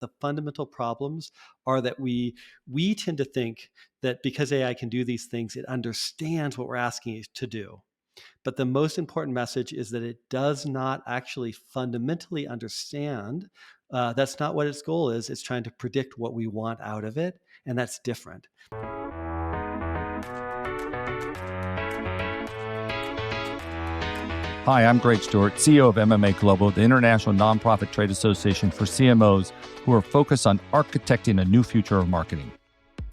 the fundamental problems are that we tend to think that because AI can do these things, it understands what we're asking it to do. But the most important message is that it does not actually fundamentally understand. That's not what its goal is. It's trying to predict what we want out of it, and that's different. Hi, I'm Greg Stewart, CEO of MMA Global, the international nonprofit trade association for CMOs who are focused on architecting a new future of marketing.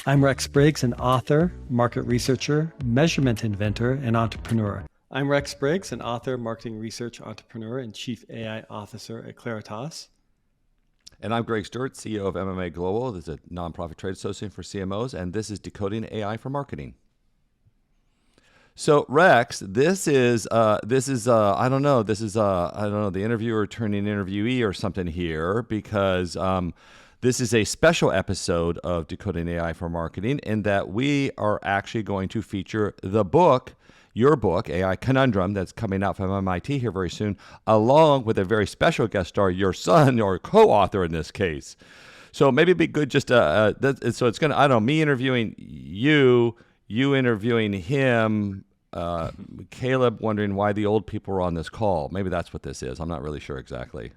I'm Rex Briggs, an author, market researcher, measurement inventor, and entrepreneur. I'm Rex Briggs, an author, marketing research entrepreneur, and chief AI officer at Claritas. And I'm Greg Stewart, CEO of MMA Global. This is a nonprofit trade association for CMOs, and this is Decoding AI for Marketing. So Rex, this is the interviewer turning interviewee or something here, because this is a special episode of Decoding AI for Marketing, in that we are actually going to feature the book, your book, AI Conundrum, that's coming out from MIT here very soon, along with a very special guest star, your son, or co-author in this case. So maybe it'd be good just so it's gonna, I don't know, me interviewing you interviewing him, Caleb wondering why the old people were on this call. Maybe that's what this is. I'm not really sure exactly.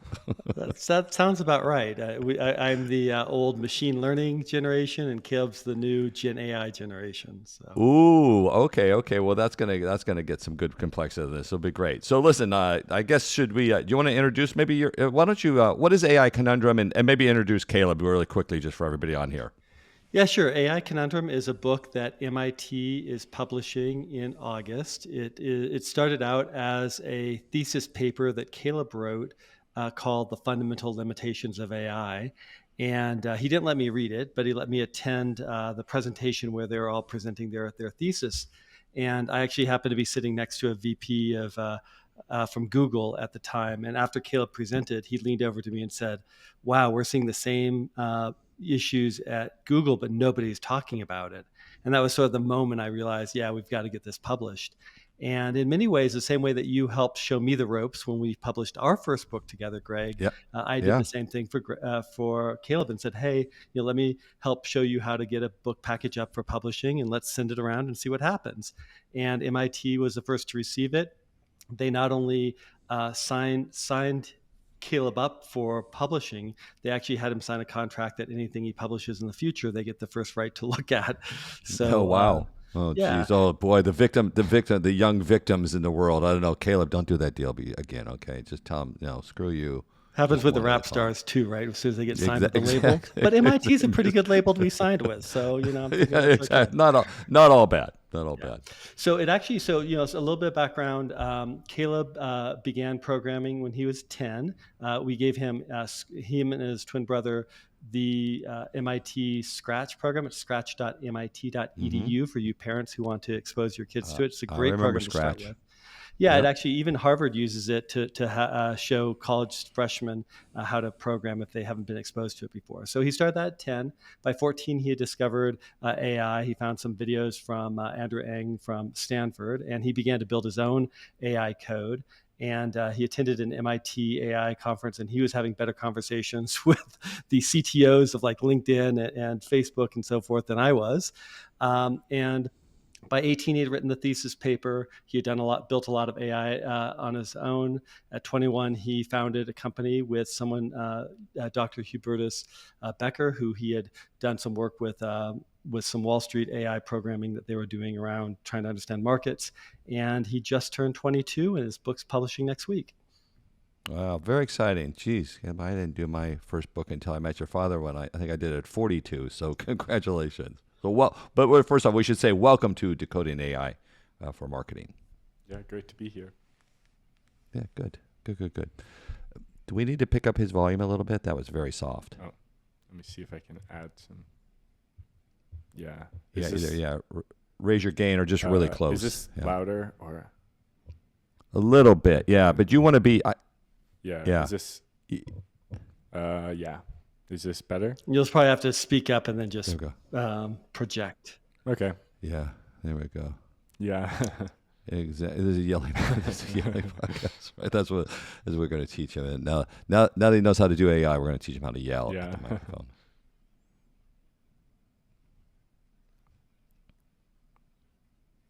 That sounds about right. I'm the old machine learning generation, and Caleb's the new Gen AI generation. So. Ooh, okay. Well, that's gonna get some good complexity in this. It'll be great. So listen, I guess should we? Do you want to introduce maybe your? Why don't you? What is AI Conundrum, and maybe introduce Caleb really quickly, just for everybody on here. Yeah, sure. AI Conundrum is a book that MIT is publishing in August. It started out as a thesis paper that Caleb wrote called The Fundamental Limitations of AI. And he didn't let me read it, but he let me attend the presentation where they were all presenting their thesis. And I actually happened to be sitting next to a VP from Google at the time. And after Caleb presented, he leaned over to me and said, "Wow, we're seeing the same issues at Google, but nobody's talking about it." And that was sort of the moment I realized, yeah, we've got to get this published. And in many ways, the same way that you helped show me the ropes when we published our first book together, Greg, Yep. I did the same thing for Caleb and said, "Hey, let me help show you how to get a book package up for publishing, and let's send it around and see what happens." And MIT was the first to receive it. They not only signed Caleb up for publishing, they actually had him sign a contract that anything he publishes in the future, they get the first right to look at. So, oh wow. Oh yeah. geez. Oh boy, the young victims in the world. I don't know, Caleb, don't do that deal again. Okay, just tell them, no, screw you. Happens with the rap stars too, right? As soon as they get signed with the label. But MIT is a pretty good label to be signed with. So, I'm thinking exactly. Okay. Not all bad. Not all bad. So it actually, so a little bit of background. Caleb began programming when he was 10. We gave him and his twin brother the MIT Scratch program. It's scratch.mit.edu for you parents who want to expose your kids to it. It's a great program to start with. Yeah, It actually, even Harvard uses it to show college freshmen how to program if they haven't been exposed to it before. So he started that at 10. By 14, he had discovered AI. He found some videos from Andrew Ng from Stanford, and he began to build his own AI code. And he attended an MIT AI conference, and he was having better conversations with the CTOs of like LinkedIn and Facebook and so forth than I was. And by 18, he had written the thesis paper. He had built a lot of AI on his own. At 21, he founded a company with someone, Dr. Hubertus Becker, who he had done some work with some Wall Street AI programming that they were doing around trying to understand markets. And he just turned 22, and his book's publishing next week. Wow, very exciting. Jeez, I didn't do my first book until I met your father when I think I did it at 42. So congratulations. So but first off, we should say welcome to Decoding AI for Marketing. Yeah, great to be here. Yeah, good. Do we need to pick up his volume a little bit? That was very soft. Oh, let me see if I can add some. Yeah. Raise your gain or just really close. Is this louder or? A little bit, yeah. But you want to be. Yeah. Is this? Yeah. Is this better? You'll probably have to speak up and then just project. Okay. Yeah, there we go. Yeah. Exactly. This is a yelling, this is a yelling podcast, right? That's what we're going to teach him. And now that he knows how to do AI, we're going to teach him how to yell Yeah. at the microphone.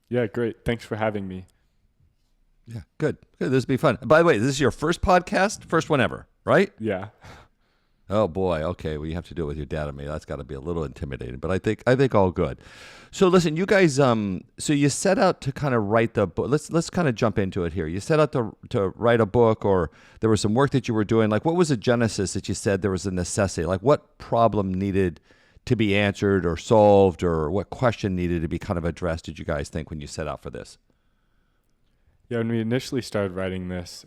Yeah, great. Thanks for having me. Yeah, good. This will be fun. By the way, this is your first podcast, first one ever, right? Yeah. Oh boy. Okay. Well, you have to do it with your dad and me. That's got to be a little intimidating, but I think all good. So listen, you guys. So you set out to kind of write the book. Let's kind of jump into it here. You set out to write a book, or there was some work that you were doing. Like, what was the genesis that you said there was a necessity? Like, what problem needed to be answered or solved, or what question needed to be kind of addressed? Did you guys think when you set out for this? Yeah, when we initially started writing this,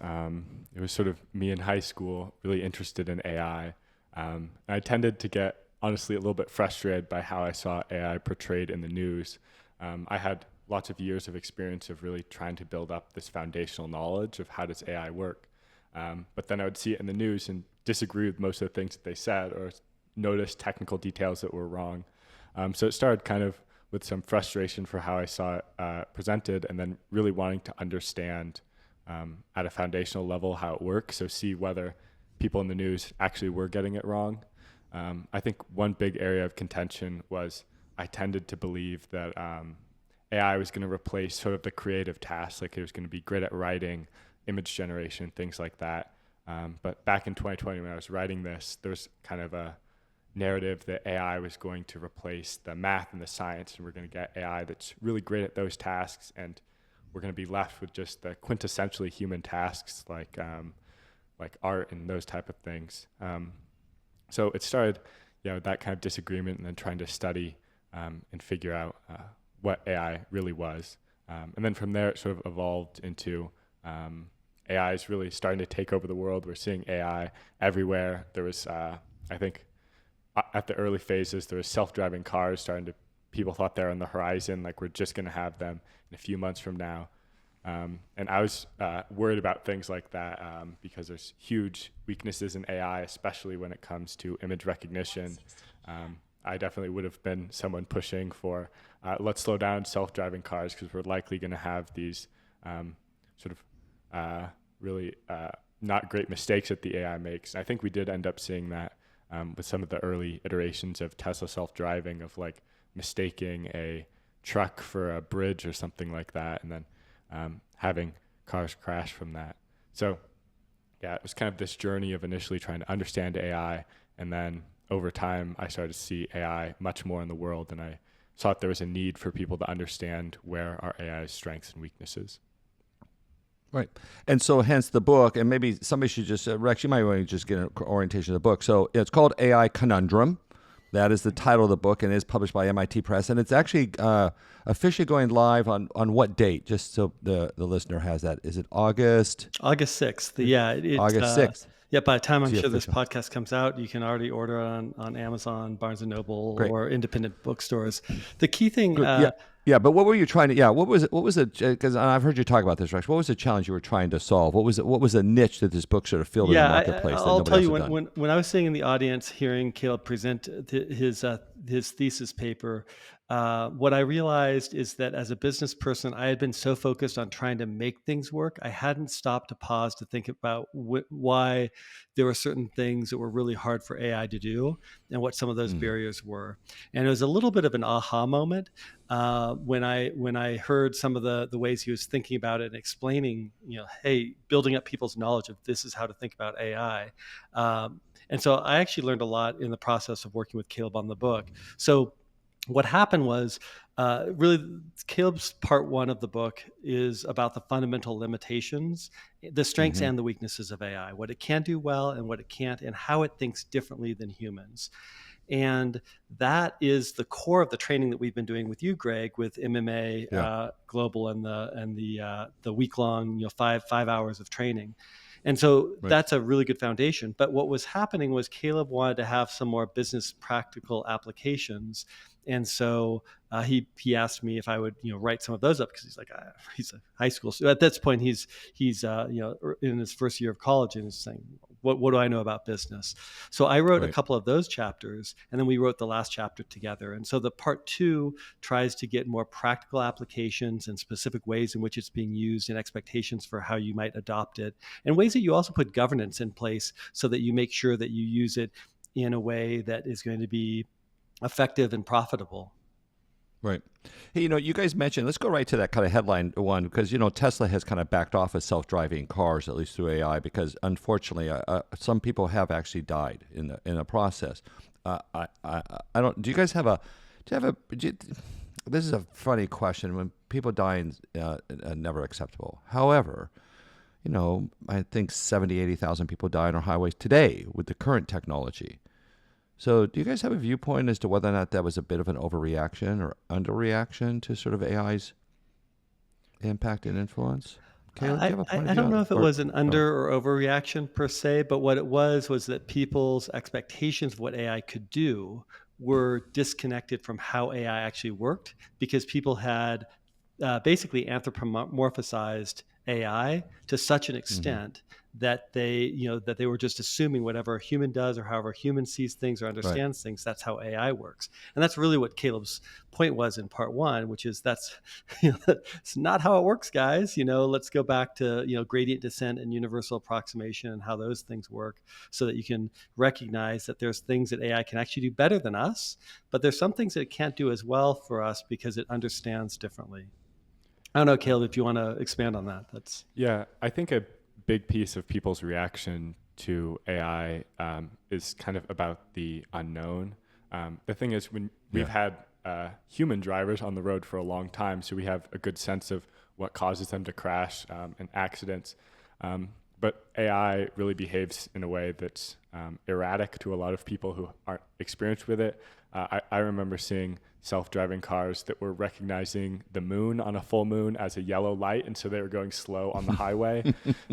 it was sort of me in high school, really interested in AI. I tended to get, honestly, a little bit frustrated by how I saw AI portrayed in the news. I had lots of years of experience of really trying to build up this foundational knowledge of how does AI work. But then I would see it in the news and disagree with most of the things that they said, or notice technical details that were wrong. So it started kind of with some frustration for how I saw it presented, and then really wanting to understand at a foundational level how it works. So see whether people in the news actually were getting it wrong. I think one big area of contention was I tended to believe that AI was going to replace sort of the creative tasks, like it was going to be great at writing, image generation, things like that. But back in 2020, when I was writing this, there was kind of a narrative that AI was going to replace the math and the science, and we're going to get AI that's really great at those tasks, and we're going to be left with just the quintessentially human tasks like art and those type of things. So it started, that kind of disagreement, and then trying to study and figure out what AI really was. And then from there, it sort of evolved into AI is really starting to take over the world. We're seeing AI everywhere. There was, I think, at the early phases, there was self-driving cars people thought they were on the horizon, like we're just going to have them in a few months from now. And I was worried about things like that because there's huge weaknesses in AI, especially when it comes to image recognition. I definitely would have been someone pushing for let's slow down self-driving cars, because we're likely going to have these really not great mistakes that the AI makes. I think we did end up seeing that with some of the early iterations of Tesla self-driving, of like mistaking a truck for a bridge or something like that, and then having cars crash from that. So yeah, it was kind of this journey of initially trying to understand AI, and then over time I started to see AI much more in the world, and I thought there was a need for people to understand where our AI's strengths and weaknesses. Right. And so hence the book, and maybe somebody should just, Rex, you might want to just get an orientation of the book. So it's called AI Conundrum. That is the title of the book, and it is published by MIT Press. And it's actually officially going live on what date? Just so the listener has that. Is it August? August 6th. Yeah. August 6th. Yeah, by the time I'm sure this podcast comes out, you can already order it on Amazon, Barnes & Noble, or independent bookstores. The key thing... Yeah, but what were you trying to? What was it? Because I've heard you talk about this, Rex. What was the challenge you were trying to solve? What was the niche that this book sort of filled in the marketplace? I'll tell you, when I was sitting in the audience hearing Caleb present his thesis paper, what I realized is that as a business person, I had been so focused on trying to make things work, I hadn't stopped to pause to think about why there were certain things that were really hard for AI to do, and what some of those barriers were. And it was a little bit of an aha moment when I heard some of the ways he was thinking about it and explaining, hey, building up people's knowledge of this is how to think about AI. And so I actually learned a lot in the process of working with Caleb on the book. So what happened was really Caleb's part one of the book is about the fundamental limitations, the strengths and the weaknesses of AI, what it can do well and what it can't, and how it thinks differently than humans. And that is the core of the training that we've been doing with you, Greg, with MMA Global and the week long, 5 hours of training. And so that's a really good foundation. But what was happening was Caleb wanted to have some more business practical applications. And so he asked me if I would, write some of those up, because he's like, he's a high school student. At this point, he's in his first year of college, and he's saying, what do I know about business? So I wrote a Right. couple of those chapters, and then we wrote the last chapter together. And so the part two tries to get more practical applications and specific ways in which it's being used and expectations for how you might adopt it, and ways that you also put governance in place so that you make sure that you use it in a way that is going to be effective and profitable. Right. Hey, you guys mentioned, let's go right to that kind of headline one, because, Tesla has kind of backed off of self-driving cars, at least through AI, because unfortunately, some people have actually died in the process. I don't, do you guys have a, do you have a, do you, this is a funny question. When people die, never acceptable. However, I think 70, 80,000 people die on our highways today with the current technology. So do you guys have a viewpoint as to whether or not that was a bit of an overreaction or underreaction to sort of AI's impact and influence? Caleb, do you have a point of I view don't on know that? if it was an under or overreaction per se, but what it was that people's expectations of what AI could do were disconnected from how AI actually worked, because people had basically anthropomorphized AI to such an Mm-hmm. extent that they were just assuming whatever a human does or however a human sees things or Right. understands things, that's how AI works. And that's really what Caleb's point was in part one, which is that's it's not how it works, guys. Let's go back to gradient descent and universal approximation and how those things work, so that you can recognize that there's things that AI can actually do better than us, but there's some things that it can't do as well for us because it understands differently. I don't know, Uh, Caleb, if you want to expand on that. That's Yeah, I think a big piece of people's reaction to AI is kind of about the unknown. The thing is, when Yeah. we've had human drivers on the road for a long time, so we have a good sense of what causes them to crash and accidents. But AI really behaves in a way that's erratic to a lot of people who aren't experienced with it. I remember seeing self-driving cars that were recognizing the moon on a full moon as a yellow light, and so they were going slow on the highway.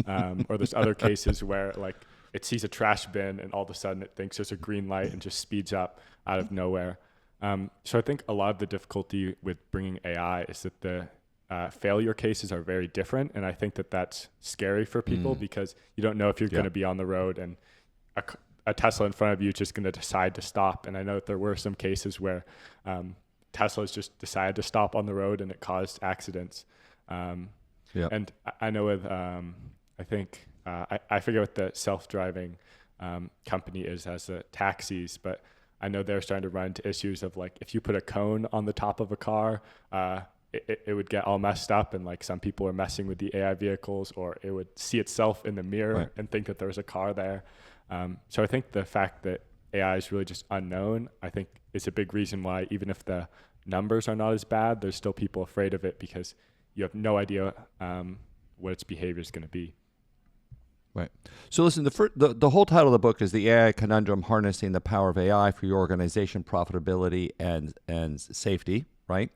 Or there's other cases where like it sees a trash bin and all of a sudden it thinks there's a green light and just speeds up out of nowhere. So I think a lot of the difficulty with bringing AI is that the failure cases are very different, and I think that that's scary for people because you don't know if you're Yeah. going to be on the road and a Tesla in front of you is just going to decide to stop. And I know that there were some cases where Teslas just decided to stop on the road and it caused accidents. Yeah. And I know with, I think, I forget what the self-driving company is as the taxis, but I know they're starting to run into issues of like, if you put a cone on the top of a car, it would get all messed up, and like some people are messing with the AI vehicles, or it would see itself in the mirror Right. and think that there's a car there. So I think the fact that AI is really just unknown, I think is a big reason why, even if the numbers are not as bad, there's still people afraid of it because you have no idea what its behavior is going to be. Right. So listen, the whole title of the book is The AI Conundrum: Harnessing the Power of AI for Your Organization, Profitability, and Safety, right?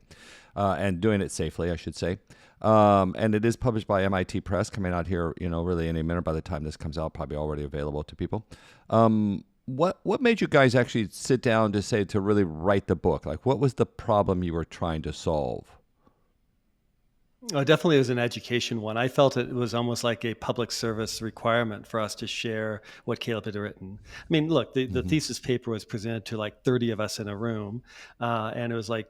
And doing it safely, I should say. And it is published by MIT Press, coming out here, really any minute by the time this comes out, probably already available to people. What made you guys actually sit down to really write the book? Like, what was the problem you were trying to solve? definitely was an education one. I felt it was almost like a public service requirement for us to share what Caleb had written. I mean, look, the Mm-hmm. thesis paper was presented to like 30 of us in a room, and it was like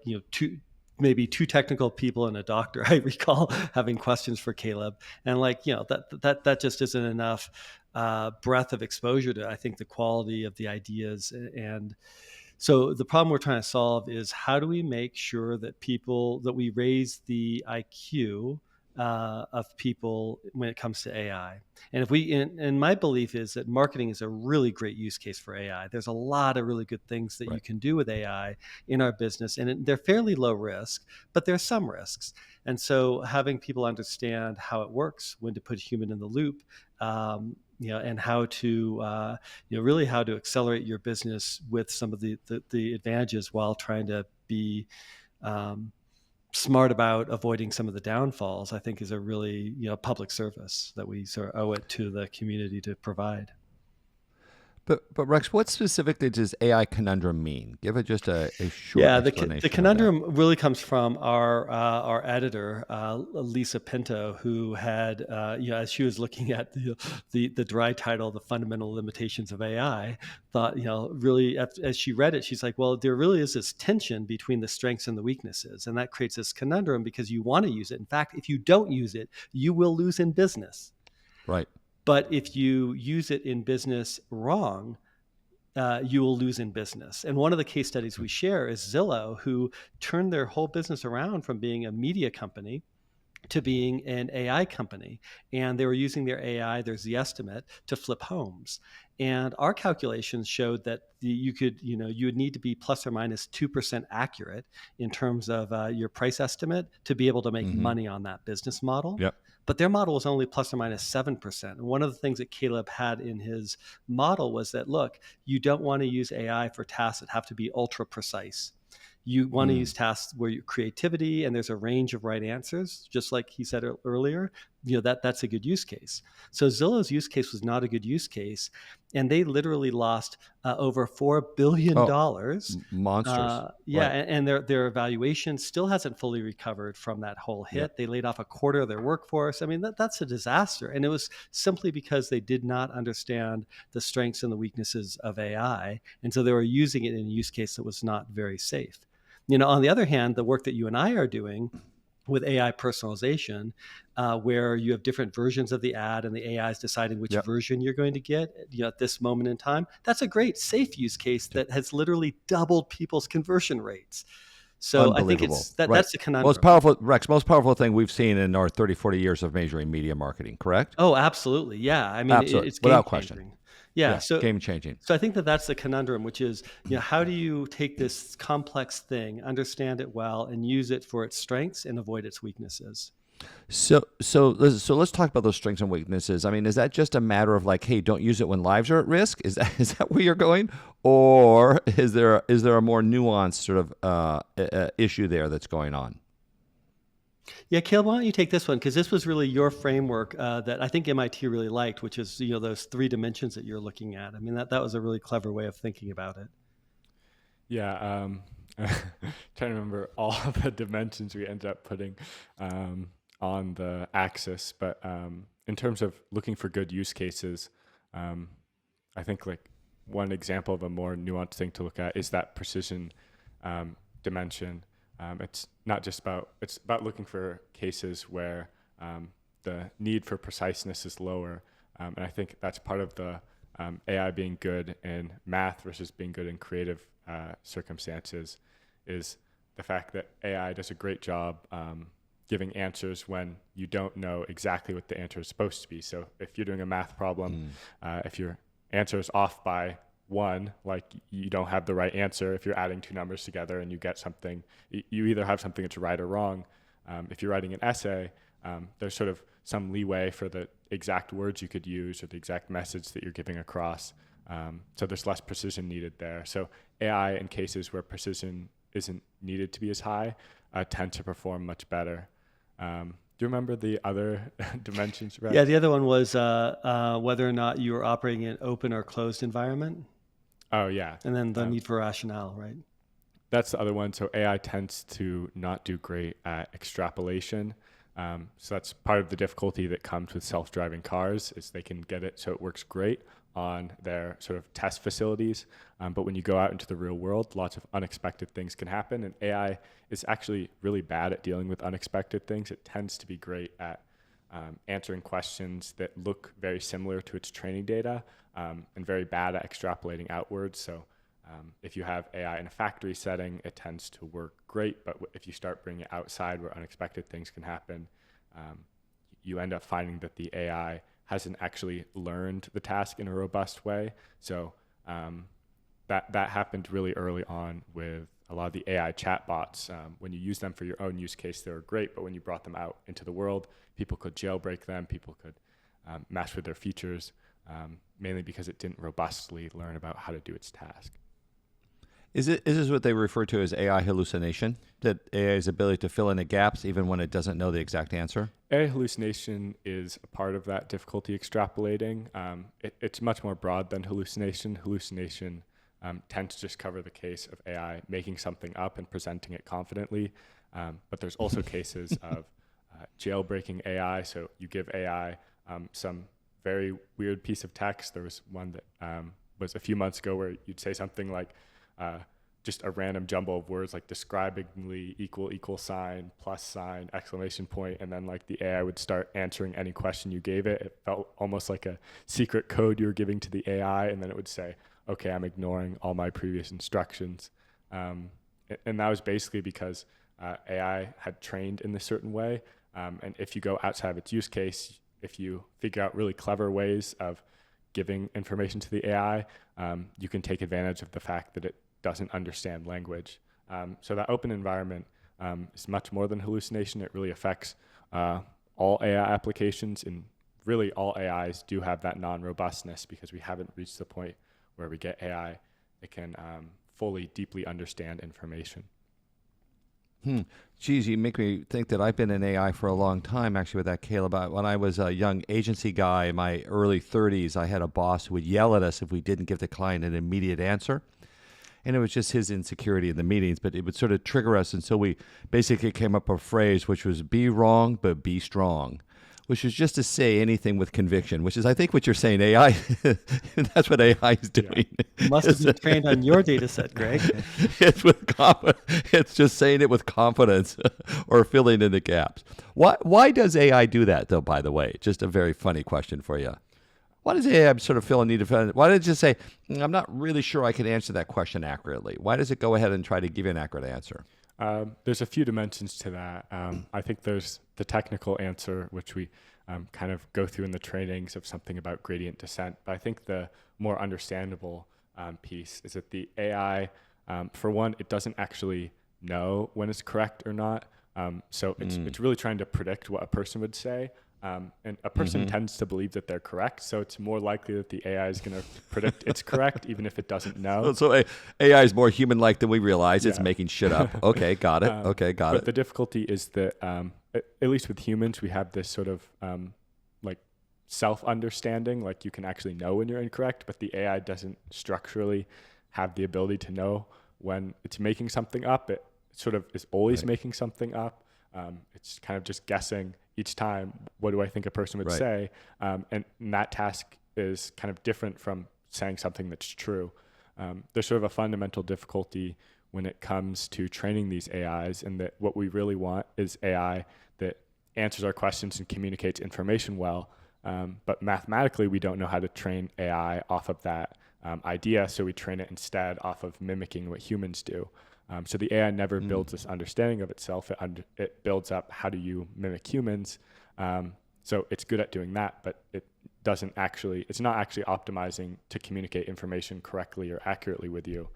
maybe two technical people and a doctor. I recall having questions for Caleb, and like that just isn't enough breadth of exposure to, I think, the quality of the ideas. And so the problem we're trying to solve is, how do we make sure that we raise the IQ of people when it comes to AI? And if we, and my belief is that marketing is a really great use case for AI. There's a lot of really good things that you Right. can do with AI in our business, and they're fairly low risk, but there's some risks. And so having people understand how it works, when to put human in the loop, and how to really how to accelerate your business with some of the advantages, while trying to be um, smart about avoiding some of the downfalls, I think is a really public service that we sort of owe it to the community to provide. But Rex, what specifically does AI Conundrum mean? Give it just a short Yeah, the explanation of that. conundrum really comes from our editor, Lisa Pinto, who had, as she was looking at the dry title, "The Fundamental Limitations of AI," thought, really, as she read it, she's like, well, there really is this tension between the strengths and the weaknesses, and that creates this conundrum because you want to use it. In fact, if you don't use it, you will lose in business. Right. But if you use it in business wrong, you will lose in business. And one of the case studies we share is Zillow, who turned their whole business around from being a media company to being an AI company. And they were using their AI, their Z estimate, to flip homes. And our calculations showed that you would need to be plus or minus 2% accurate in terms of your price estimate to be able to make money on that business model. Yep. But their model was only plus or minus 7%. And one of the things that Caleb had in his model was that, look, you don't want to use AI for tasks that have to be ultra precise. You want to use tasks where your creativity and there's a range of right answers, just like he said earlier. That's a good use case. So Zillow's use case was not a good use case, and they literally lost over $4 billion. Monsters. Yeah, Right. and their valuation still hasn't fully recovered from that whole hit. Yep. They laid off a quarter of their workforce. I mean, that's a disaster, and it was simply because they did not understand the strengths and the weaknesses of AI, and so they were using it in a use case that was not very safe. On the other hand, the work that you and I are doing with AI personalization, where you have different versions of the ad and the AI is deciding which version you're going to get at this moment in time, that's a great safe use case that has literally doubled people's conversion rates. So I think that's the conundrum. Most powerful, Rex, most powerful thing we've seen in our 30, 40 years of measuring media marketing, correct? Oh, absolutely. Yeah. I mean, it's without game-changing. question. Yeah, game changing. So I think that's the conundrum, which is, how do you take this complex thing, understand it well, and use it for its strengths and avoid its weaknesses? So let's talk about those strengths and weaknesses. I mean, is that just a matter of like, hey, don't use it when lives are at risk? Is that where you're going, or is there a more nuanced sort of issue there that's going on? Yeah, Caleb, why don't you take this one? Because this was really your framework that I think MIT really liked, which is those 3 dimensions that you're looking at. I mean, that was a really clever way of thinking about it. Yeah, trying to remember all the dimensions we ended up putting on the axis, but in terms of looking for good use cases, I think like one example of a more nuanced thing to look at is that precision dimension. It's not just it's about looking for cases where the need for preciseness is lower. And I think that's part of the AI being good in math versus being good in creative circumstances, is the fact that AI does a great job giving answers when you don't know exactly what the answer is supposed to be. So if you're doing a math problem, if your answer is off by 1, like you don't have the right answer. If you're adding 2 numbers together and you get something, you either have something that's right or wrong. If you're writing an essay, there's sort of some leeway for the exact words you could use or the exact message that you're giving across. So there's less precision needed there. So AI in cases where precision isn't needed to be as high tend to perform much better. Do you remember the other dimensions? Rex? Yeah, the other one was whether or not you were operating in an open or closed environment. Oh, yeah. And then the need for rationale, right? That's the other one. So AI tends to not do great at extrapolation. So that's part of the difficulty that comes with self-driving cars, is they can get it so it works great on their sort of test facilities. But when you go out into the real world, lots of unexpected things can happen. And AI is actually really bad at dealing with unexpected things. It tends to be great at answering questions that look very similar to its training data, and very bad at extrapolating outwards. So if you have AI in a factory setting, it tends to work great. But if you start bringing it outside where unexpected things can happen, you end up finding that the AI hasn't actually learned the task in a robust way. So that happened really early on with a lot of the AI chatbots. When you use them for your own use case, they were great. But when you brought them out into the world, people could jailbreak them. People could mess with their features, mainly because it didn't robustly learn about how to do its task. Is this what they refer to as AI hallucination? That AI's ability to fill in the gaps even when it doesn't know the exact answer? AI hallucination is a part of that difficulty extrapolating. It's much more broad than hallucination. Hallucination tends to just cover the case of AI making something up and presenting it confidently. But there's also cases of jailbreaking AI. So you give AI some very weird piece of text. There was one that was a few months ago where you'd say something like, just a random jumble of words like describingly, equal sign, plus sign, exclamation point, and then like the AI would start answering any question you gave it. It felt almost like a secret code you were giving to the AI, and then it would say, okay, I'm ignoring all my previous instructions. And that was basically because AI had trained in a certain way. And if you go outside of its use case, if you figure out really clever ways of giving information to the AI, you can take advantage of the fact that it doesn't understand language. So that open environment is much more than hallucination. It really affects all AI applications, and really all AIs do have that non-robustness because we haven't reached the point where we get AI that can fully, deeply understand information. Geez, you make me think that I've been in AI for a long time, actually, with that, Caleb. When I was a young agency guy in my early 30s, I had a boss who would yell at us if we didn't give the client an immediate answer. And it was just his insecurity in the meetings, but it would sort of trigger us. And so we basically came up with a phrase, which was be wrong, but be strong, which is just to say anything with conviction, which is, I think, what you're saying, AI. That's what AI is doing. Yeah. Must have been trained on your data set, Greg. It's just saying it with confidence or filling in the gaps. Why does AI do that, though, by the way? Just a very funny question for you. Why does AI sort of feel a need to fill in? Why did it just say, I'm not really sure I can answer that question accurately? Why does it go ahead and try to give you an accurate answer? There's a few dimensions to that. I think there's the technical answer, which we kind of go through in the trainings of something about gradient descent. But I think the more understandable piece is that the AI, for one, it doesn't actually know when it's correct or not. So it's really trying to predict what a person would say. And a person tends to believe that they're correct, so it's more likely that the AI is going to predict it's correct, even if it doesn't know. So AI is more human-like than we realize. Yeah. It's making shit up. Okay, got it. But the difficulty is that, at least with humans, we have this sort of like self-understanding, like you can actually know when you're incorrect, but the AI doesn't structurally have the ability to know when it's making something up. It sort of is always making something up. It's kind of just guessing each time, what do I think a person would say? And that task is kind of different from saying something that's true. There's sort of a fundamental difficulty when it comes to training these AIs, and that what we really want is AI that answers our questions and communicates information well. But mathematically, we don't know how to train AI off of that idea, so we train it instead off of mimicking what humans do. So the AI never builds this understanding of itself. It builds up how do you mimic humans. So it's good at doing that, but it's not actually optimizing to communicate information correctly or accurately with you.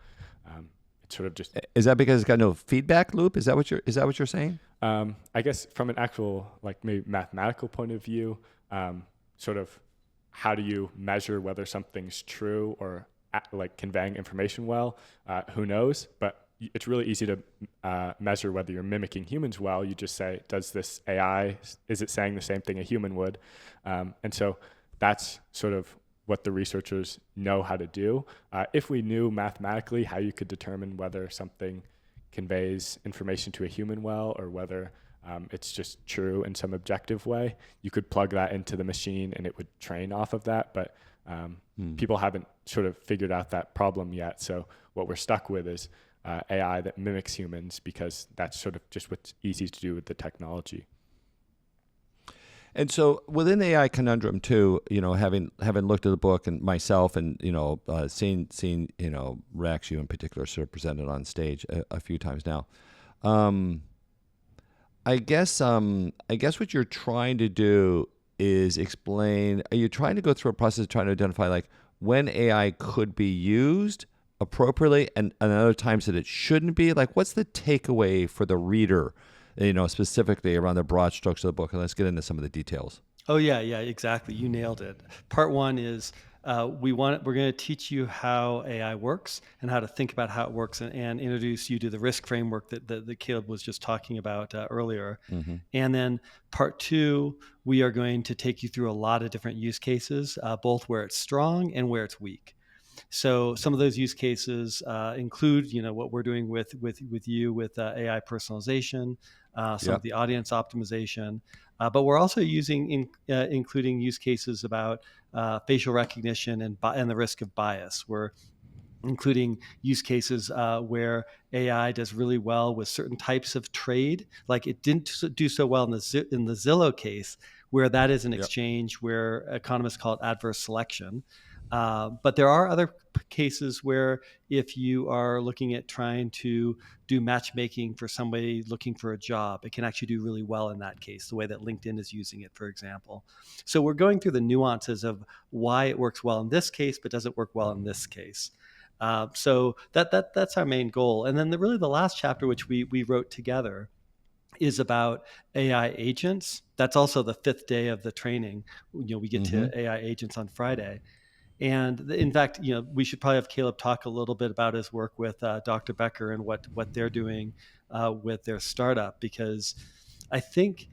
It's sort of just. Is that because it's got no feedback loop? Is that what you're saying? I guess from an actual maybe mathematical point of view, sort of how do you measure whether something's true or like conveying information well? Who knows? But it's really easy to measure whether you're mimicking humans well. You just say, does this AI, is it saying the same thing a human would? And so that's sort of what the researchers know how to do. If we knew mathematically how you could determine whether something conveys information to a human well or whether it's just true in some objective way, you could plug that into the machine and it would train off of that. But people haven't sort of figured out that problem yet. So what we're stuck with is AI that mimics humans, because that's sort of just what's easy to do with the technology. And so within the AI Conundrum too, having looked at the book and myself and, seen, Rex, you in particular, sort of presented on stage a few times now. I guess what you're trying to do is explain, are you trying to go through a process of trying to identify like when AI could be used appropriately and other times that it shouldn't be? Like, what's the takeaway for the reader, specifically around the broad strokes of the book? And let's get into some of the details. Oh, yeah, exactly. You nailed it. Part one is we're going to teach you how AI works and how to think about how it works, and introduce you to the risk framework that Caleb was just talking about earlier. And then part 2, we are going to take you through a lot of different use cases, both where it's strong and where it's weak. So some of those use cases include, what we're doing with you with AI personalization, some of the audience optimization, but we're also including use cases about facial recognition and the risk of bias. We're including use cases where AI does really well with certain types of trade, like it didn't do so well in the Zillow case, where that is an exchange where economists call it adverse selection. But there are other cases where if you are looking at trying to do matchmaking for somebody looking for a job, it can actually do really well in that case, the way that LinkedIn is using it, for example. So we're going through the nuances of why it works well in this case, but doesn't work well in this case. So that's our main goal. And then really the last chapter, which we wrote together, is about AI agents. That's also the 5th day of the training. We get to AI agents on Friday. And in fact, we should probably have Caleb talk a little bit about his work with Dr. Becker and what they're doing with their startup, because I think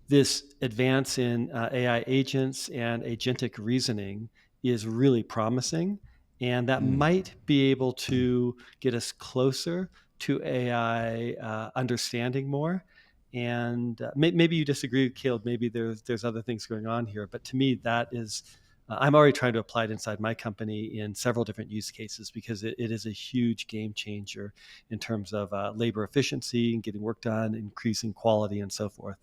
this advance in AI agents and agentic reasoning is really promising. And that might be able to get us closer to AI understanding more. And maybe you disagree, Caleb. Maybe there's other things going on here. But to me, that is, I'm already trying to apply it inside my company in several different use cases, because it is a huge game changer in terms of labor efficiency and getting work done, increasing quality, and so forth.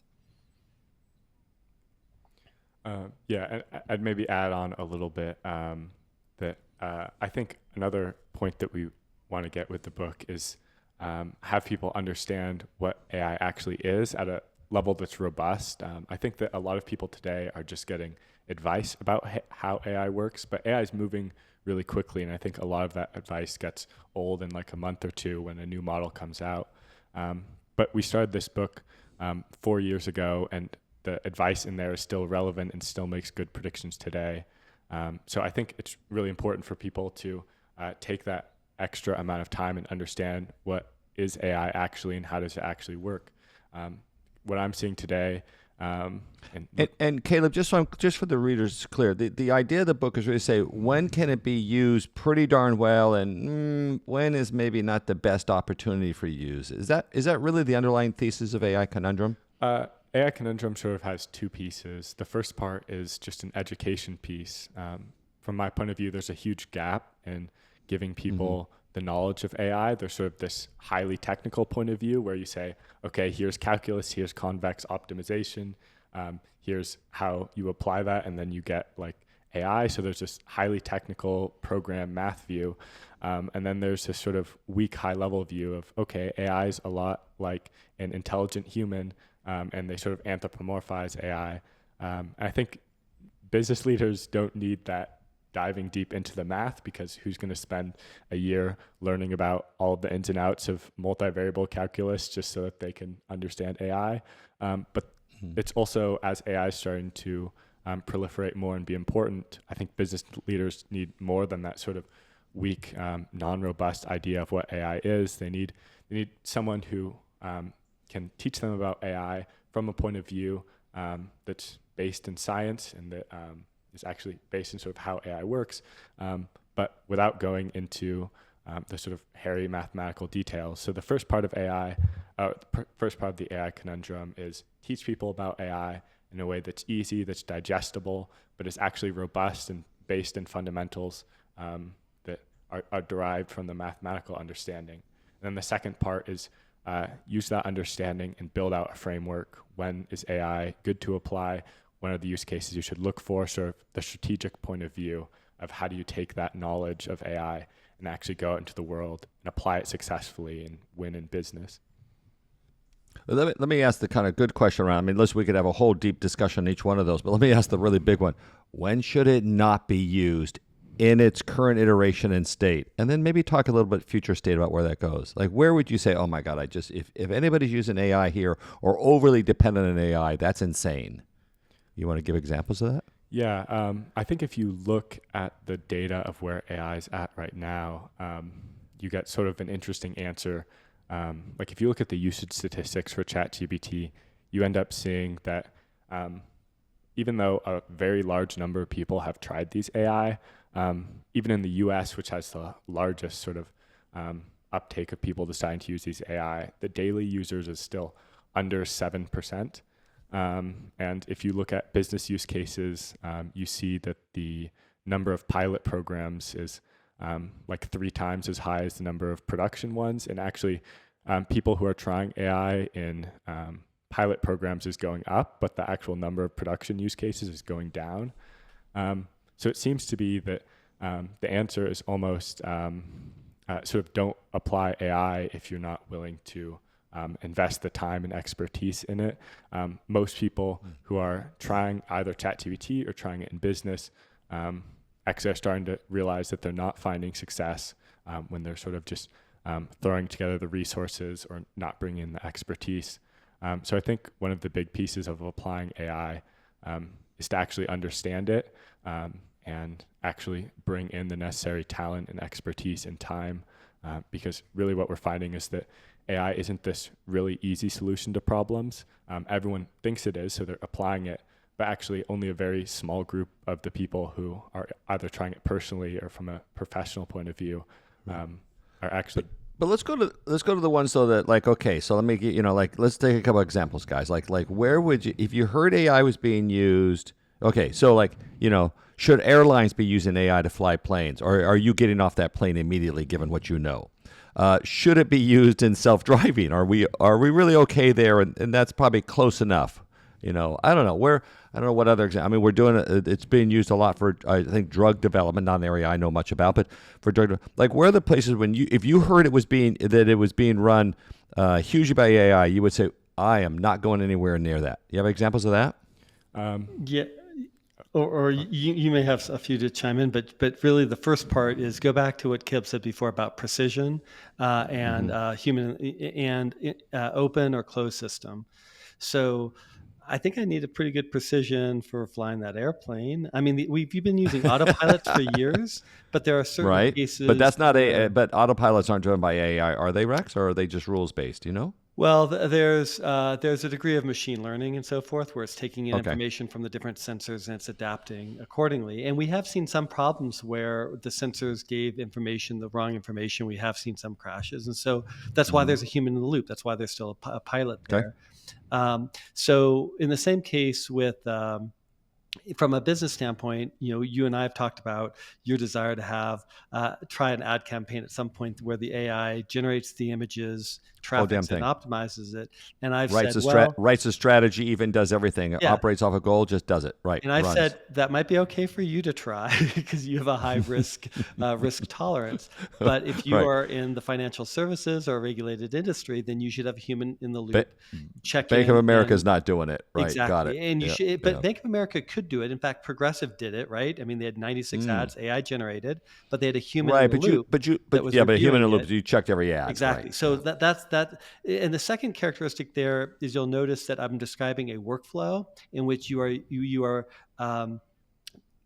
Yeah, I'd maybe add on a little bit that I think another point that we want to get with the book is have people understand what AI actually is at a level that's robust. I think that a lot of people today are just getting advice about how AI works, but AI is moving really quickly, and I think a lot of that advice gets old in like a month or two when a new model comes out. But we started this book 4 years ago, and the advice in there is still relevant and still makes good predictions today. So I think it's really important for people to take that extra amount of time and understand what is AI actually and how does it actually work. What I'm seeing today, and Caleb, just for the readers clear, the idea of the book is really to say when can it be used pretty darn well, and when is maybe not the best opportunity for use. Is that really the underlying thesis of AI Conundrum? AI Conundrum sort of has 2 pieces. The first part is just an education piece. From my point of view, there's a huge gap in giving people the knowledge of AI. There's sort of this highly technical point of view where you say, okay, here's calculus, here's convex optimization, here's how you apply that, and then you get like AI. So there's this highly technical program math view. And then there's this sort of weak high level view of, okay, AI is a lot like an intelligent human, and they sort of anthropomorphize AI. I think business leaders don't need that diving deep into the math, because who's going to spend a year learning about all of the ins and outs of multivariable calculus just so that they can understand AI? But it's also, as AI is starting to proliferate more and be important, I think business leaders need more than that sort of weak, non-robust idea of what AI is. They need someone who can teach them about AI from a point of view that's based in science and that is actually based in sort of how AI works, but without going into the sort of hairy mathematical details. So the first part of AI, first part of the AI Conundrum is teach people about AI in a way that's easy, that's digestible, but is actually robust and based in fundamentals that are derived from the mathematical understanding. And then the second part is use that understanding and build out a framework. When is AI good to apply? When are the use cases you should look for? Sort of the strategic point of view of how do you take that knowledge of AI and actually go out into the world and apply it successfully and win in business. Let me ask the kind of good question around. I mean, listen, we could have a whole deep discussion on each one of those, but let me ask the really big one. When should it not be used in its current iteration and state? And then maybe talk a little bit future state about where that goes. Like, where would you say, oh my God, if anybody's using AI here or overly dependent on AI, that's insane. You want to give examples of that? Yeah, I think if you look at the data of where AI is at right now, you get sort of an interesting answer. Like if you look at the usage statistics for ChatGPT, you end up seeing that even though a very large number of people have tried these AI, even in the US, which has the largest sort of uptake of people deciding to use these AI, the daily users is still under 7%. And if you look at business use cases, you see that the number of pilot programs is like 3 times as high as the number of production ones. And actually, people who are trying AI in pilot programs is going up, but the actual number of production use cases is going down. So it seems to be that the answer is almost sort of don't apply AI if you're not willing to invest the time and expertise in it. Most people who are trying either ChatGPT or trying it in business actually are starting to realize that they're not finding success when they're sort of just throwing together the resources or not bringing in the expertise. So I think one of the big pieces of applying AI is to actually understand it and actually bring in the necessary talent and expertise and time, because really what we're finding is that AI isn't this really easy solution to problems. Everyone thinks it is, so they're applying it, but actually only a very small group of the people who are either trying it personally or from a professional point of view are actually. But let's go to the ones though that like, okay, so let me get, like let's take a couple examples, guys. Like where would you, if you heard AI was being used, okay, so like, should airlines be using AI to fly planes, or are you getting off that plane immediately given what you know? Should it be used in self-driving? Are we really okay there? And that's probably close enough. I don't know what other example. I mean, we're doing it. It's being used a lot for, I think, drug development, not an area I know much about, but for drug, like where are the places if you heard it was being run hugely by AI, you would say, I am not going anywhere near that. You have examples of that? Yeah. Or you may have a few to chime in, but really the first part is go back to what Kib said before about precision and human and open or closed system. So I think I need a pretty good precision for flying that airplane. I mean, we've been using autopilots for years, but there are certain cases. But that's not but autopilots aren't driven by AI, are they, Rex, or are they just rules based? Well, there's a degree of machine learning and so forth where it's taking in information from the different sensors and it's adapting accordingly. And we have seen some problems where the sensors gave the wrong information. We have seen some crashes. And so that's why there's a human in the loop. That's why there's still a pilot there. So in the same case with from a business standpoint, you and I have talked about your desire to have try an ad campaign at some point where the AI generates the images, traffics, and optimizes it. And I've writes said, writes a strategy, even does everything, operates off a goal, just does it right. And I said that might be okay for you to try because you have a high risk tolerance. But if you are in the financial services or regulated industry, then you should have a human in the loop. Bank of America is not doing it, right? Exactly. Got it. And you should, but Bank of America could do it. In fact, Progressive did it, right? I mean, they had 96 ads AI generated, but they had a human in the loop. But a human in the loop. You checked every ad. Exactly. Right. So that's that. And the second characteristic there is you'll notice that I'm describing a workflow in which you are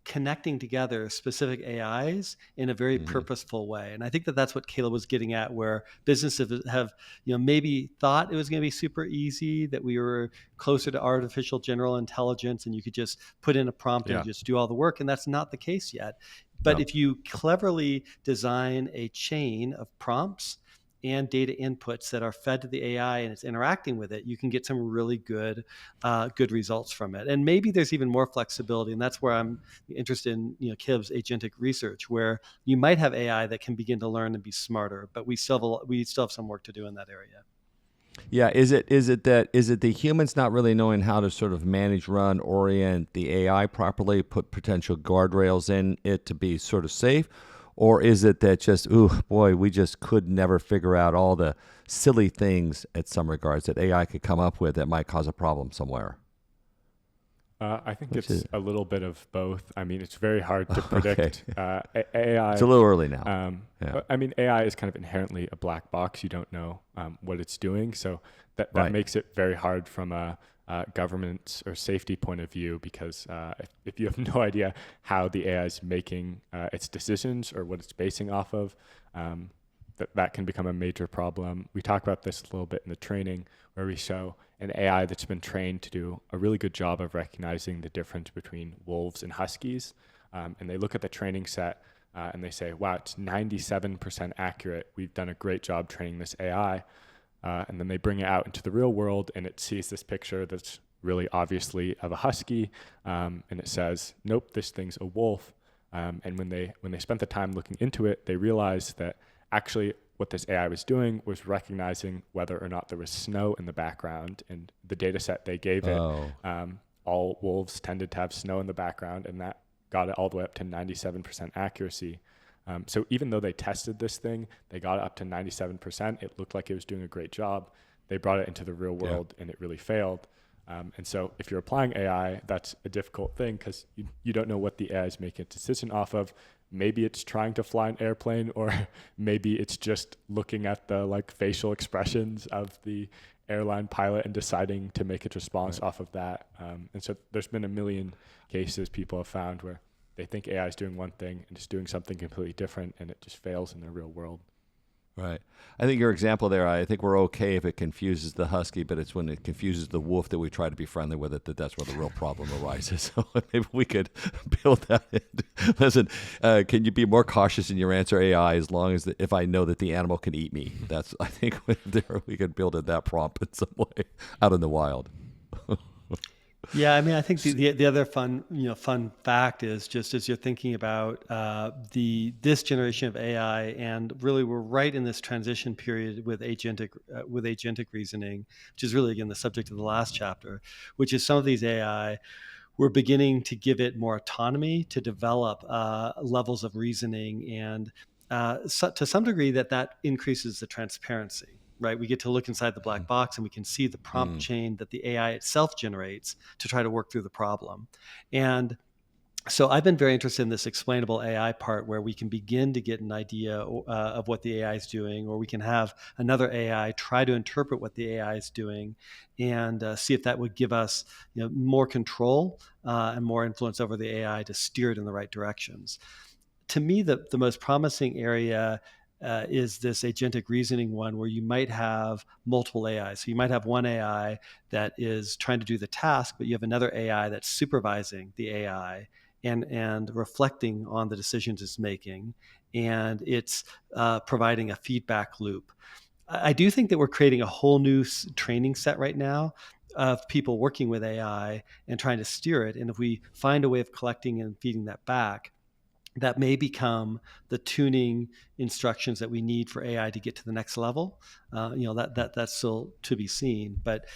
connecting together specific AIs in a very purposeful way. And I think that that's what Caleb was getting at, where businesses have maybe thought it was going to be super easy, that we were closer to artificial general intelligence and you could just put in a prompt and just do all the work. And that's not the case yet. But if you cleverly design a chain of prompts and data inputs that are fed to the AI and it's interacting with it, you can get some really good results from it. And maybe there's even more flexibility. And that's where I'm interested in Kib's agentic research, where you might have AI that can begin to learn and be smarter, but we still have some work to do in that area. Yeah, is it the humans not really knowing how to sort of manage, run, orient the AI properly, put potential guardrails in it to be sort of safe? Or is it that just, we just could never figure out all the silly things at some regards that AI could come up with that might cause a problem somewhere? I think Which it's is a little bit of both. I mean, it's very hard to okay. predict. AI. It's a little early now. Yeah. I mean, AI is kind of inherently a black box. You don't know what it's doing, so that Right. makes it very hard from a government or safety point of view, because if you have no idea how the AI is making its decisions or what it's basing off of, that can become a major problem. We talk about this a little bit in the training, where we show an AI that's been trained to do a really good job of recognizing the difference between wolves and huskies. And they look at the training set and they say, wow, it's 97% accurate. We've done a great job training this AI. And then they bring it out into the real world and it sees this picture that's really obviously of a husky. And it says, nope, this thing's a wolf. And when they spent the time looking into it, they realized that actually what this AI was doing was recognizing whether or not there was snow in the background. And the data set they gave it, all wolves tended to have snow in the background, and that got it all the way up to 97% accuracy. So even though they tested this thing, they got it up to 97%. It looked like it was doing a great job. They brought it into the real world and it really failed. And so if you're applying AI, that's a difficult thing, because you don't know what the AI is making a decision off of. Maybe it's trying to fly an airplane, or maybe it's just looking at the facial expressions of the airline pilot and deciding to make its response off of that. And so there's been a million cases people have found where they think AI is doing one thing and it's doing something completely different, and it just fails in the real world. Right. I think your example there, I think we're okay if it confuses the husky, but it's when it confuses the wolf that we try to be friendly with it, that's where the real problem arises. So maybe we could build that in. Listen, can you be more cautious in your answer, AI, as long as if I know that the animal can eat me? I think we could build in that prompt in some way out in the wild. Yeah, I mean, I think the other fun fact is, just as you're thinking about this generation of AI, and really we're right in this transition period with agentic reasoning, which is really again the subject of the last chapter, which is some of these AI, we're beginning to give it more autonomy to develop levels of reasoning, and to some degree that increases the transparency. Right, we get to look inside the black box and we can see the prompt chain that the AI itself generates to try to work through the problem. And so I've been very interested in this explainable AI part, where we can begin to get an idea of what the AI is doing, or we can have another AI try to interpret what the AI is doing, and see if that would give us more control and more influence over the AI to steer it in the right directions. To me, the most promising area is this agentic reasoning one, where you might have multiple AIs. So you might have one AI that is trying to do the task, but you have another AI that's supervising the AI and reflecting on the decisions it's making, and it's providing a feedback loop. I do think that we're creating a whole new training set right now of people working with AI and trying to steer it. And if we find a way of collecting and feeding that back, that may become the tuning instructions that we need for AI to get to the next level. That's still to be seen. But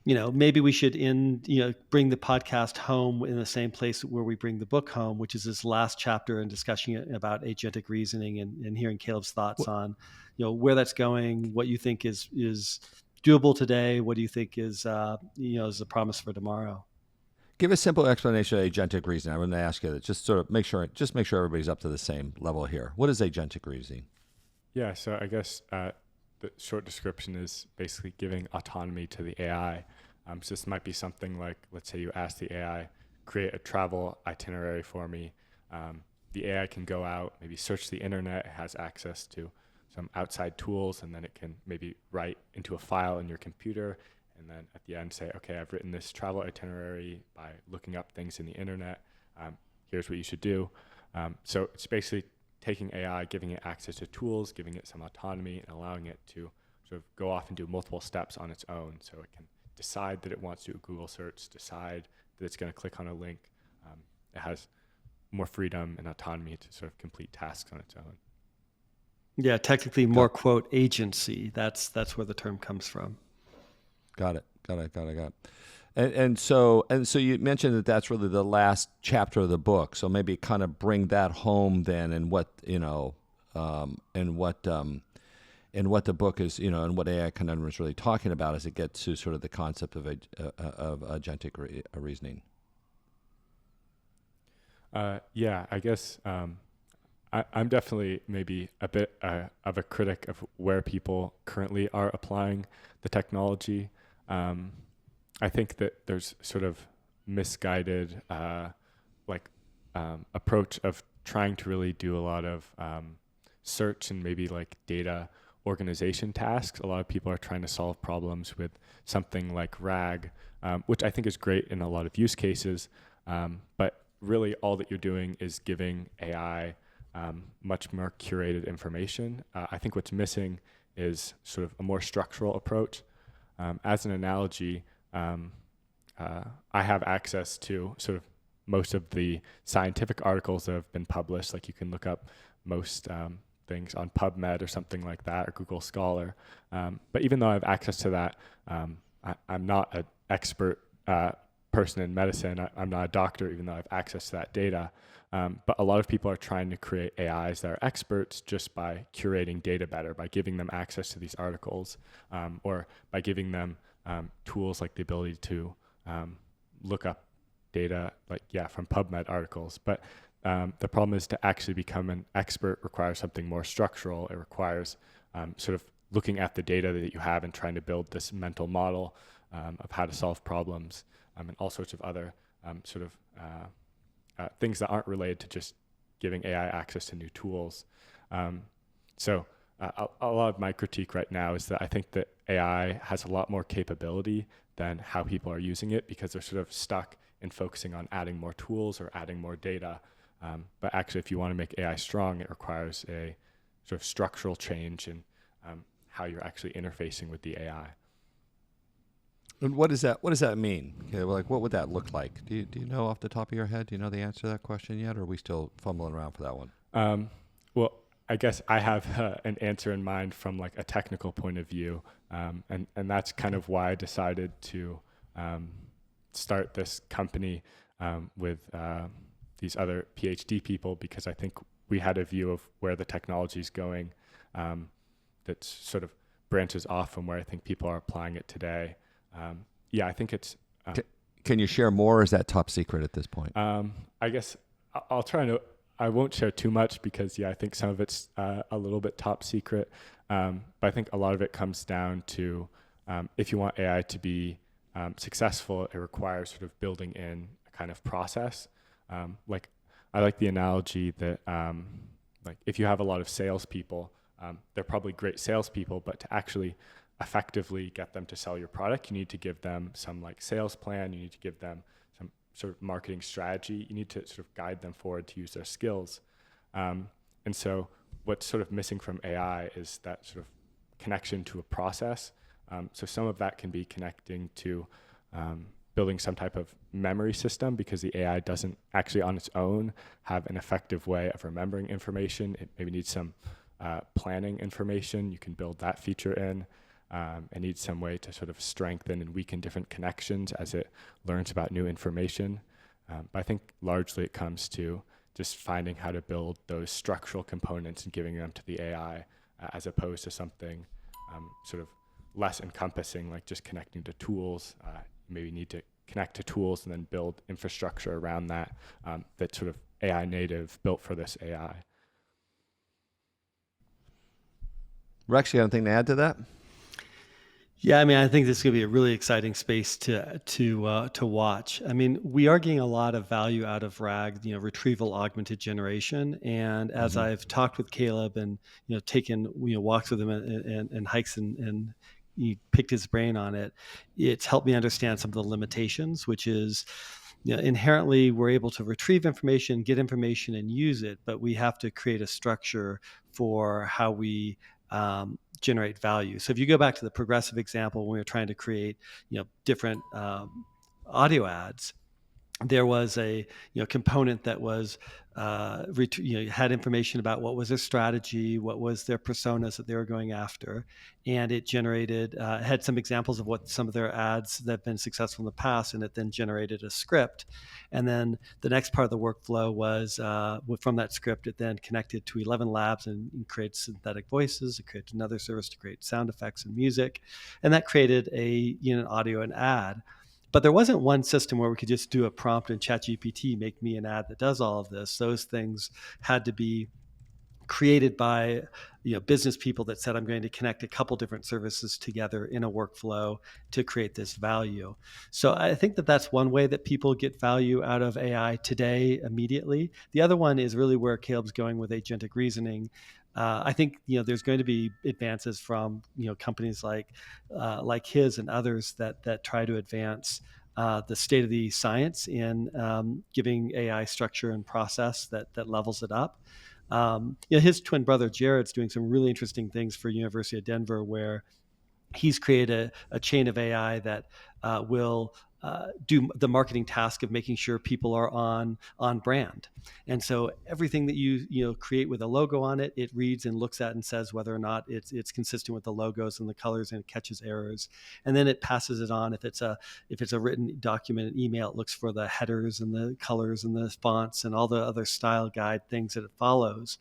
maybe we should bring the podcast home in the same place where we bring the book home, which is this last chapter and discussion about agentic reasoning, and hearing Caleb's thoughts on where that's going, what you think is doable today, what do you think is a promise for tomorrow. Give a simple explanation of agentic reasoning. I'm going to ask you that. Just sort of make sure everybody's up to the same level here. What is agentic reasoning? Yeah, so I guess the short description is basically giving autonomy to the AI. So this might be something like, let's say you ask the AI, create a travel itinerary for me. The AI can go out, maybe search the internet, it has access to some outside tools, and then it can maybe write into a file in your computer, and then at the end say, okay, I've written this travel itinerary by looking up things in the internet. Here's what you should do. So it's basically taking AI, giving it access to tools, giving it some autonomy, and allowing it to sort of go off and do multiple steps on its own. So it can decide that it wants to do a Google search, decide that it's going to click on a link. It has more freedom and autonomy to sort of complete tasks on its own. Yeah, technically more, quote, agency. That's where the term comes from. Got it. And so you mentioned that that's really the last chapter of the book. So maybe kind of bring that home then, and what and what the book is, and what AI Conundrum is really talking about as it gets to sort of the concept of agentic reasoning. Yeah, I guess I'm definitely maybe a bit of a critic of where people currently are applying the technology. Um, I think that there's sort of misguided like approach of trying to really do a lot of search and maybe like data organization tasks. A lot of people are trying to solve problems with something like RAG, which I think is great in a lot of use cases. But really, all that you're doing is giving AI much more curated information. I think what's missing is sort of a more structural approach. As an analogy, I have access to sort of most of the scientific articles that have been published. Like you can look up most things on PubMed or something like that, or Google Scholar. But even though I have access to that, I'm not an expert person in medicine. I'm not a doctor, even though I have access to that data. But a lot of people are trying to create AIs that are experts just by curating data better, by giving them access to these articles, or by giving them tools like the ability to look up data, like, yeah, from PubMed articles. But the problem is to actually become an expert requires something more structural. It requires sort of looking at the data that you have and trying to build this mental model of how to solve problems, and all sorts of other sort of things that aren't related to just giving AI access to new tools. So a lot of my critique right now is that I think that AI has a lot more capability than how people are using it, because they're sort of stuck in focusing on adding more tools or adding more data. But actually, if you want to make AI strong, it requires a sort of structural change in how you're actually interfacing with the AI. And what does that mean? Okay, well, like, what would that look like? Do you know off the top of your head? Do you know the answer to that question yet, or are we still fumbling around for that one? Well, I guess I have an answer in mind from like a technical point of view, and that's kind of why I decided to start this company with these other PhD people, because I think we had a view of where the technology is going that sort of branches off from where I think people are applying it today. Yeah, I think it's. Can you share more, or is that top secret at this point? I guess I'll try to. I won't share too much because, yeah, I think some of it's a little bit top secret. But I think a lot of it comes down to if you want AI to be successful, it requires sort of building in a kind of process. Like I like the analogy that like if you have a lot of salespeople, they're probably great salespeople, but to actually effectively get them to sell your product, you need to give them some like sales plan. You need to give them some sort of marketing strategy. You need to sort of guide them forward to use their skills. And so what's sort of missing from AI is that sort of connection to a process. So some of that can be connecting to building some type of memory system, because the AI doesn't actually on its own have an effective way of remembering information. It maybe needs some planning information. You can build that feature in. It needs some way to sort of strengthen and weaken different connections as it learns about new information. But I think largely it comes to just finding how to build those structural components and giving them to the AI, as opposed to something sort of less encompassing, like just connecting to tools. You maybe need to connect to tools and then build infrastructure around that, that's sort of AI native, built for this AI. Rex, you got anything to add to that? Yeah, I mean, I think this is going to be a really exciting space to watch. I mean, we are getting a lot of value out of RAG, retrieval augmented generation. And as I've talked with Caleb and taken walks with him and hikes and he picked his brain on it, it's helped me understand some of the limitations, which is inherently we're able to retrieve information, get information, and use it, but we have to create a structure for how we generate value. So if you go back to the progressive example, when we were trying to create, different audio ads, there was a component that was had information about what was their strategy, what was their personas that they were going after, and it generated had some examples of what some of their ads that have been successful in the past, and it then generated a script. And then the next part of the workflow was from that script, it then connected to 11 labs and created synthetic voices. It created another service to create sound effects and music, and that created an audio and ad. But there wasn't one system where we could just do a prompt and ChatGPT make me an ad that does all of this. Those things had to be created by business people that said, I'm going to connect a couple different services together in a workflow to create this value. So I think that that's one way that people get value out of AI today immediately. The other one is really where Caleb's going with agentic reasoning. I think there's going to be advances from companies like his and others that try to advance the state of the science in giving AI structure and process that levels it up. His twin brother Jared's doing some really interesting things for University of Denver, where he's created a chain of AI that will do the marketing task of making sure people are on brand. And so everything that you create with a logo on it, it reads and looks at and says whether or not it's consistent with the logos and the colors, and it catches errors. And then it passes it on. If it's a written document, an email, it looks for the headers and the colors and the fonts and all the other style guide things that it follows.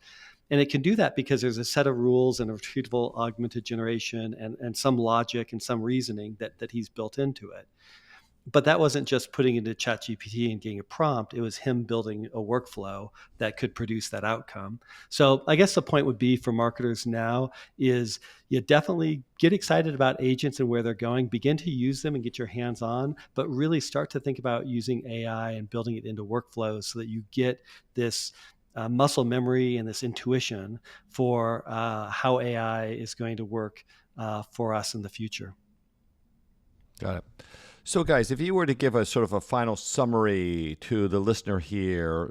And it can do that because there's a set of rules and a retrievable augmented generation and some logic and some reasoning that he's built into it. But that wasn't just putting into ChatGPT and getting a prompt. It was him building a workflow that could produce that outcome. So I guess the point would be for marketers now is you definitely get excited about agents and where they're going, begin to use them and get your hands on, but really start to think about using AI and building it into workflows so that you get this muscle memory and this intuition for how AI is going to work for us in the future. Got it. So, guys, if you were to give a sort of a final summary to the listener here,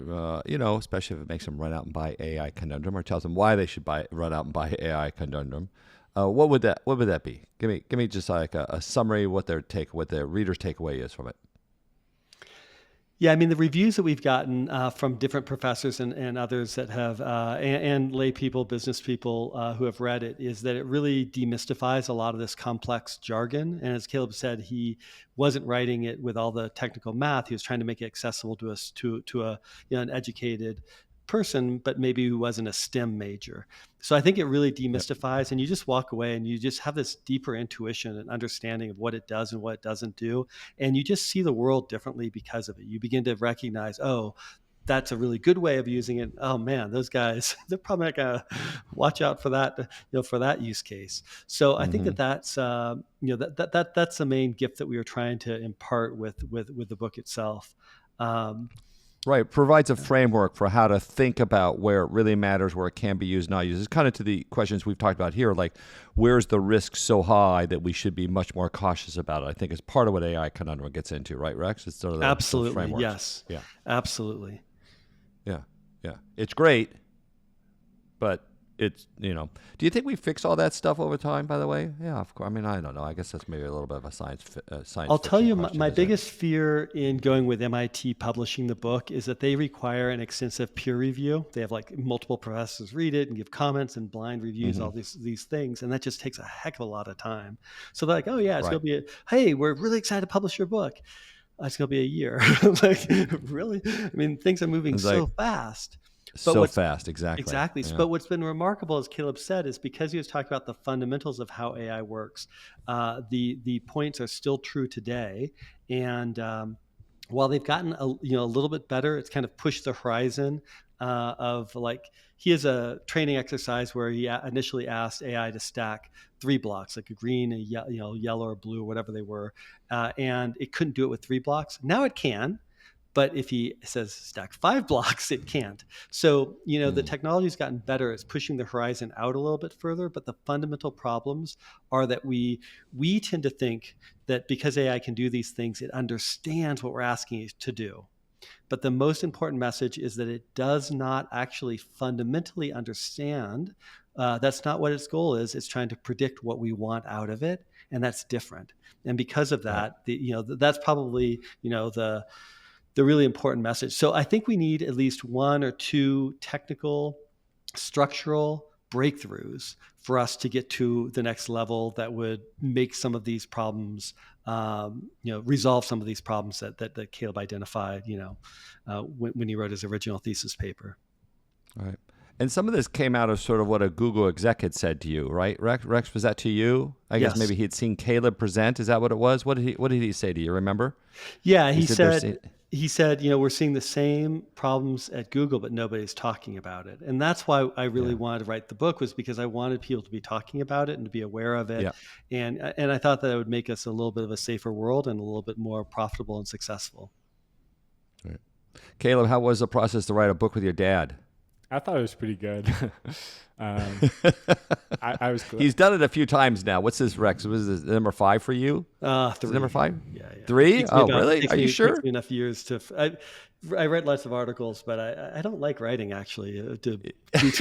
especially if it makes them run out and buy AI Conundrum, or tells them why they should run out and buy AI Conundrum, what would that be? Give me just like a summary, what their reader's takeaway is from it. Yeah, I mean, the reviews that we've gotten from different professors and others that have, and lay people, business people who have read it, is that it really demystifies a lot of this complex jargon. And as Caleb said, he wasn't writing it with all the technical math. He was trying to make it accessible to us, to a an educated person, but maybe who wasn't a STEM major. So I think it really demystifies, and you just walk away and you just have this deeper intuition and understanding of what it does and what it doesn't do. And you just see the world differently because of it. You begin to recognize, oh, that's a really good way of using it. Oh man, those guys, they're probably not gonna watch out for that, for that use case. So I think that's that's the main gift that we were trying to impart with the book itself. Right. Provides a framework for how to think about where it really matters, where it can be used, not used. It's kind of to the questions we've talked about here, like where's the risk so high that we should be much more cautious about it? I think is part of what AI Conundrum gets into, right, Rex? It's sort of absolutely, yes. Yeah. Absolutely. Yeah. Yeah. It's great, but it's, do you think we fix all that stuff over time, by the way? Yeah, of course. I mean, I don't know. I guess that's maybe a little bit of a science I'll tell you, question, my biggest fear in going with MIT publishing the book is that they require an extensive peer review. They have like multiple professors read it and give comments and blind reviews, all these things. And that just takes a heck of a lot of time. So they're like, oh yeah, it's going to be, hey, we're really excited to publish your book. It's going to be a year. Like, really? I mean, things are moving so fast. Exactly. Exactly. Yeah. But what's been remarkable, as Caleb said, is because he was talking about the fundamentals of how AI works, the points are still true today. And while they've gotten a little bit better, it's kind of pushed the horizon of like, he has a training exercise where he initially asked AI to stack 3 blocks, like a green, a yellow or blue, whatever they were, and it couldn't do it with 3 blocks. Now it can. But if he says stack 5 blocks, it can't. So, the technology's gotten better. It's pushing the horizon out a little bit further. But the fundamental problems are that we tend to think that because AI can do these things, it understands what we're asking it to do. But the most important message is that it does not actually fundamentally understand. That's not what its goal is. It's trying to predict what we want out of it. And that's different. And because of that, that's probably, the really important message. So I think we need at least 1 or 2 technical, structural breakthroughs for us to get to the next level that would make some of these problems, resolve some of these problems that Caleb identified, when he wrote his original thesis paper. All right. And some of this came out of sort of what a Google exec had said to you, right? Rex, was that to you? I guess Yes. maybe he had seen Caleb present. Is that what it was? What did he say to you? Remember? Yeah, He said, he said, we're seeing the same problems at Google, but nobody's talking about it. And that's why I really yeah, wanted to write the book, was because I wanted people to be talking about it and to be aware of it. yeah. And I thought that it would make us a little bit of a safer world and a little bit more profitable and successful. Right. Caleb, how was the process to write a book with your dad? I thought it was pretty good. I was. He's done it a few times now. What's this, Rex? Was this number 5 for you? 3. Is it number 5? Yeah. 3? Oh, really? Are you It sure? takes me enough years to. I read lots of articles, but I don't like writing actually. You did it. It's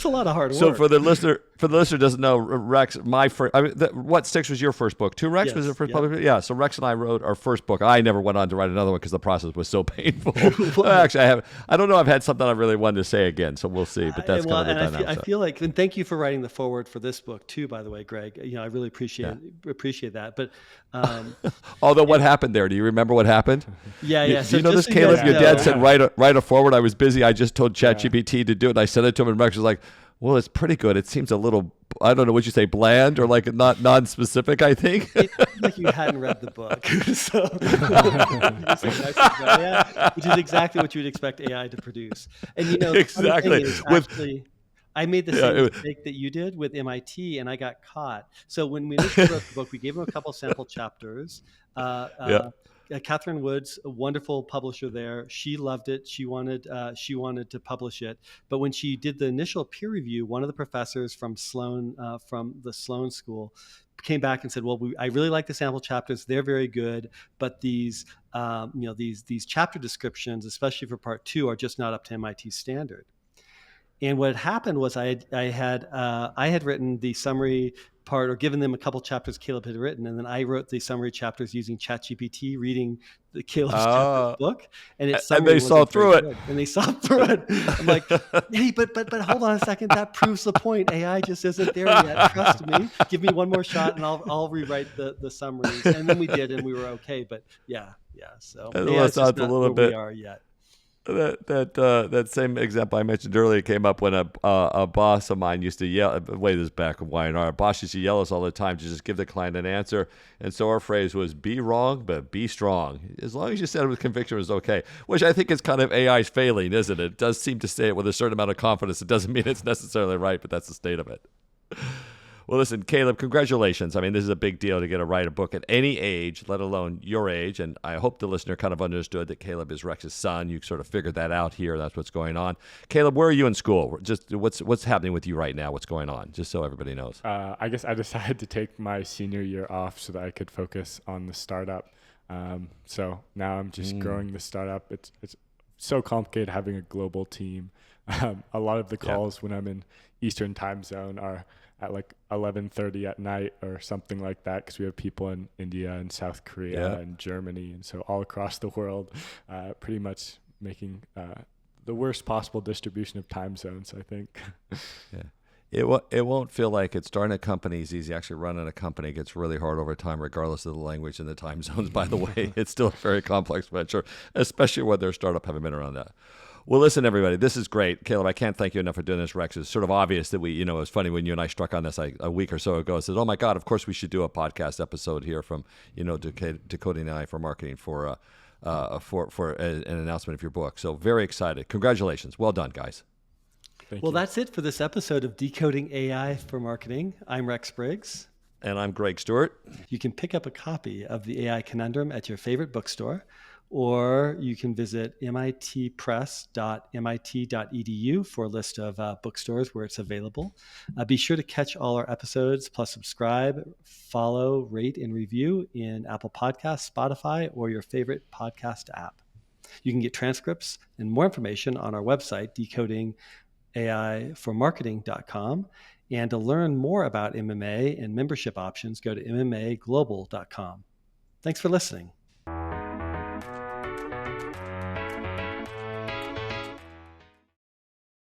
a lot of hard work. So for the listener who doesn't know, Rex, what Sticks was your first book too, Rex? Yes, Was it first yeah. published? Yeah. So Rex and I wrote our first book. I never went on to write another one because the process was so painful. Actually, I don't know. I've had something I really wanted to say again, so we'll see. But that's kind of the dynamic. I feel like, and thank you for writing the foreword for this book too, by the way, Greg. I really appreciate that. But although what happened there? Do you remember what happened? Yeah. Do you know this, Caleb? Your dad said write a foreword. I was busy. I just told ChatGPT to do it. And I sent it to him, and Rex was like, "Well, it's pretty good. It seems a little, I don't know what you say, bland or like not non-specific." I think. It seemed like you hadn't read the book, so which is exactly what you would expect AI to produce. And exactly. I made the same mistake that you did with MIT, and I got caught. So when we initially wrote the book, we gave them a couple sample chapters. Catherine Woods, a wonderful publisher there, she loved it. She wanted to publish it. But when she did the initial peer review, one of the professors from the Sloan School came back and said, "Well, I really like the sample chapters; they're very good. But these chapter descriptions, especially for part 2, are just not up to MIT standard." And what happened was I had written the summary part, or given them a couple chapters Caleb had written, and then I wrote the summary chapters using ChatGPT, reading the Caleb's book, and they saw through it. And they saw through it. I'm like, hey, but hold on a second, that proves the point. AI just isn't there yet. Trust me. Give me one more shot, and I'll rewrite the summaries. And then we did, and we were okay. But yeah. So it's just not a little bit. We are yet. That same example I mentioned earlier came up when a boss of mine used to yell. Way this back of Y&R. Our boss used to yell at us all the time to just give the client an answer, and so our phrase was "Be wrong, but be strong." As long as you said it with conviction, it was okay. Which I think is kind of AI's failing, isn't it? It does seem to say it with a certain amount of confidence. It doesn't mean it's necessarily right, but that's the state of it. Well, listen, Caleb, congratulations. I mean, this is a big deal to get to write a book at any age, let alone your age. And I hope the listener kind of understood that Caleb is Rex's son. You sort of figured that out here. That's what's going on. Caleb, where are you in school? Just what's happening with you right now? What's going on? Just so everybody knows. I guess I decided to take my senior year off so that I could focus on the startup. So now I'm just growing the startup. It's so complicated having a global team. A lot of the calls when I'm in Eastern time zone are at like 11:30 at night or something like that, because we have people in India and South Korea and Germany, and so all across the world, pretty much making the worst possible distribution of time zones, I think. It won't feel like it. Starting a company is easy. Actually running a company gets really hard over time, regardless of the language and the time zones, by the way. It's still a very complex venture, especially when their startup haven't been around that. Well, listen, everybody, this is great. Caleb, I can't thank you enough for doing this, Rex. It's sort of obvious that it was funny when you and I struck on this a week or so ago. I said, oh, my God, of course we should do a podcast episode here from, Decoding AI for Marketing for an announcement of your book. So very excited. Congratulations. Well done, guys. Thank you. That's it for this episode of Decoding AI for Marketing. I'm Rex Briggs. And I'm Greg Stewart. You can pick up a copy of the AI Conundrum at your favorite bookstore, or you can visit mitpress.mit.edu for a list of bookstores where it's available. Be sure to catch all our episodes, plus subscribe, follow, rate, and review in Apple Podcasts, Spotify, or your favorite podcast app. You can get transcripts and more information on our website, decodingaiformarketing.com. And to learn more about MMA and membership options, go to MMAglobal.com. Thanks for listening.